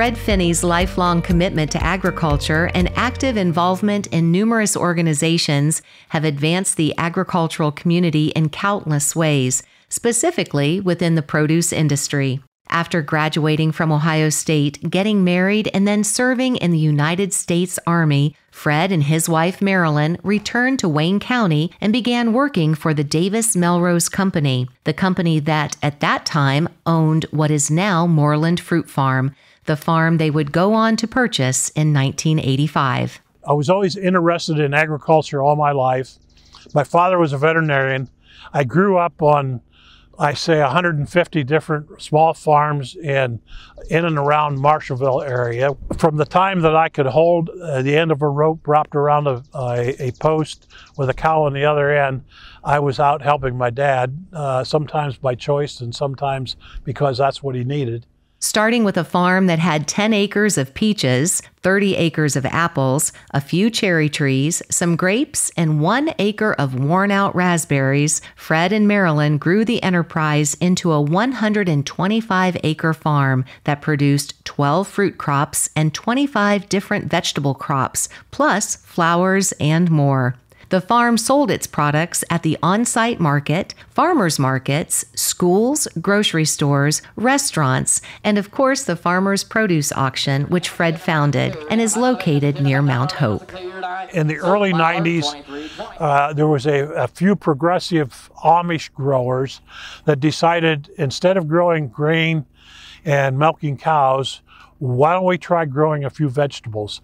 Fred Finney's lifelong commitment to agriculture and active involvement in numerous organizations have advanced the agricultural community in countless ways, specifically within the produce industry. After graduating from Ohio State, getting married, and then serving in the United States Army, Fred and his wife Marilyn returned to Wayne County and began working for the Davis Melrose Company, the company that, at that time, owned what is now Moreland Fruit Farm, the farm they would go on to purchase in 1985. I was always interested in agriculture all my life. My father was a veterinarian. I grew up on, I say, 150 different small farms in and around Marshallville area. From the time that I could hold the end of a rope wrapped around a post with a cow on the other end, I was out helping my dad, sometimes by choice and sometimes because that's what he needed. Starting with a farm that had 10 acres of peaches, 30 acres of apples, a few cherry trees, some grapes, and 1 acre of worn-out raspberries, Fred and Marilyn grew the enterprise into a 125-acre farm that produced 12 fruit crops and 25 different vegetable crops, plus flowers and more. The farm sold its products at the on-site market, farmers markets, schools, grocery stores, restaurants, and of course the farmers' produce auction, which Fred founded and is located near Mount Hope. In the early 90s, there was a few progressive Amish growers that decided, instead of growing grain and milking cows, why don't we try growing a few vegetables?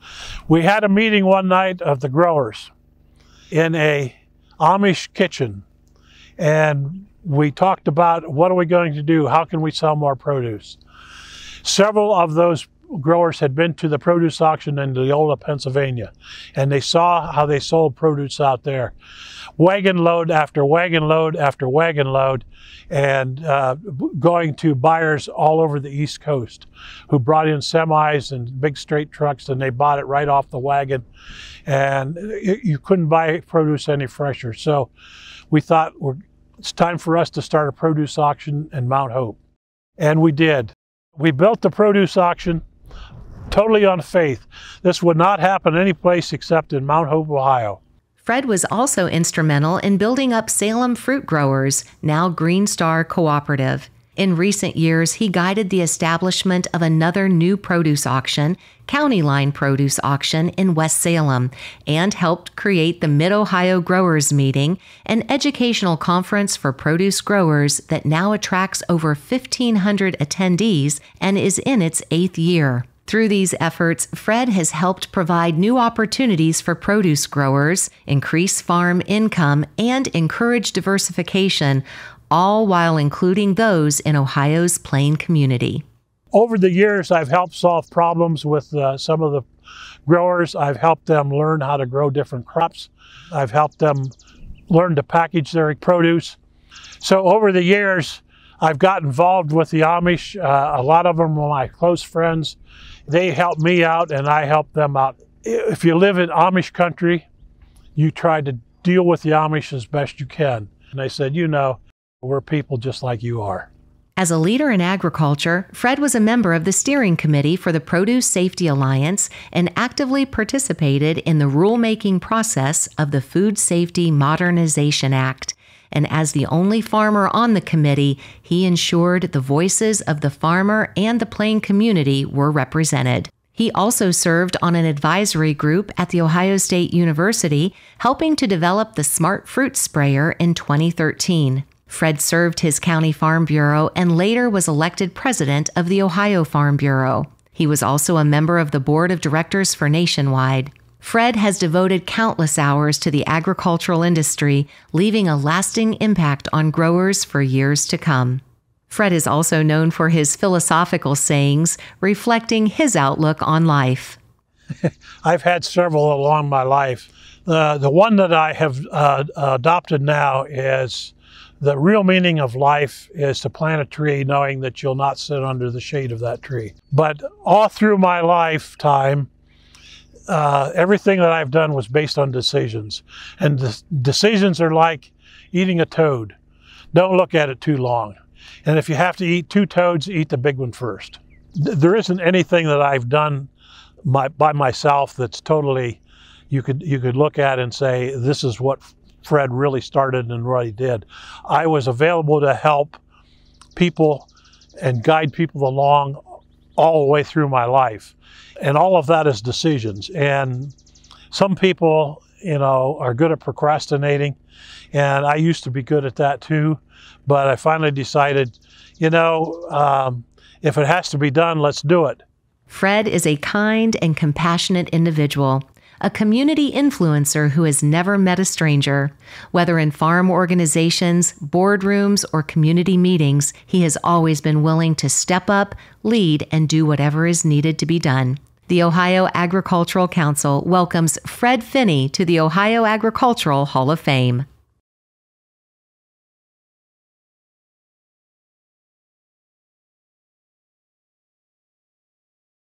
We had a meeting one night of the growers in a Amish kitchen, and we talked about what are we going to do, how can we sell more produce. Several of those growers had been to the produce auction in Leola, Pennsylvania, and they saw how they sold produce out there. Wagon load after wagon load after wagon load, and going to buyers all over the East Coast who brought in semis and big straight trucks, and they bought it right off the wagon. And you couldn't buy produce any fresher. So we thought, it's time for us to start a produce auction in Mount Hope. And we did. We built the produce auction totally on faith. This would not happen any place except in Mount Hope, Ohio. Fred was also instrumental in building up Salem Fruit Growers, now Green Star Cooperative. In recent years, he guided the establishment of another new produce auction, County Line Produce Auction in West Salem, and helped create the Mid-Ohio Growers Meeting, an educational conference for produce growers that now attracts over 1,500 attendees and is in its 8th year. Through these efforts, Fred has helped provide new opportunities for produce growers, increase farm income, and encourage diversification, all while including those in Ohio's Plain community. Over the years, I've helped solve problems with some of the growers. I've helped them learn how to grow different crops. I've helped them learn to package their produce. So over the years, I've got involved with the Amish. A lot of them are my close friends. They help me out and I help them out. If you live in Amish country, you try to deal with the Amish as best you can. And I said, you know, we're people just like you are. As a leader in agriculture, Fred was a member of the steering committee for the Produce Safety Alliance and actively participated in the rulemaking process of the Food Safety Modernization Act. And as the only farmer on the committee, he ensured the voices of the farmer and the Plain community were represented. He also served on an advisory group at The Ohio State University, helping to develop the Smart Fruit Sprayer in 2013. Fred served his county farm bureau and later was elected president of the Ohio Farm Bureau. He was also a member of the board of directors for Nationwide. Fred has devoted countless hours to the agricultural industry, leaving a lasting impact on growers for years to come. Fred is also known for his philosophical sayings, reflecting his outlook on life. I've had several along my life. The one that I have adopted now is, the real meaning of life is to plant a tree knowing that you'll not sit under the shade of that tree. But all through my lifetime, everything that I've done was based on decisions. And the decisions are like eating a toad. Don't look at it too long. And if you have to eat 2 toads, eat the big one first. there isn't anything that I've done by myself that's totally, you could look at and say, this is what Fred really started and what he did. I was available to help people and guide people along all the way through my life. And all of that is decisions. And some people, are good at procrastinating. And I used to be good at that too. But I finally decided, if it has to be done, let's do it. Fred is a kind and compassionate individual, a community influencer who has never met a stranger. Whether in farm organizations, boardrooms, or community meetings, he has always been willing to step up, lead, and do whatever is needed to be done. The Ohio Agricultural Council welcomes Fred Finney to the Ohio Agricultural Hall of Fame.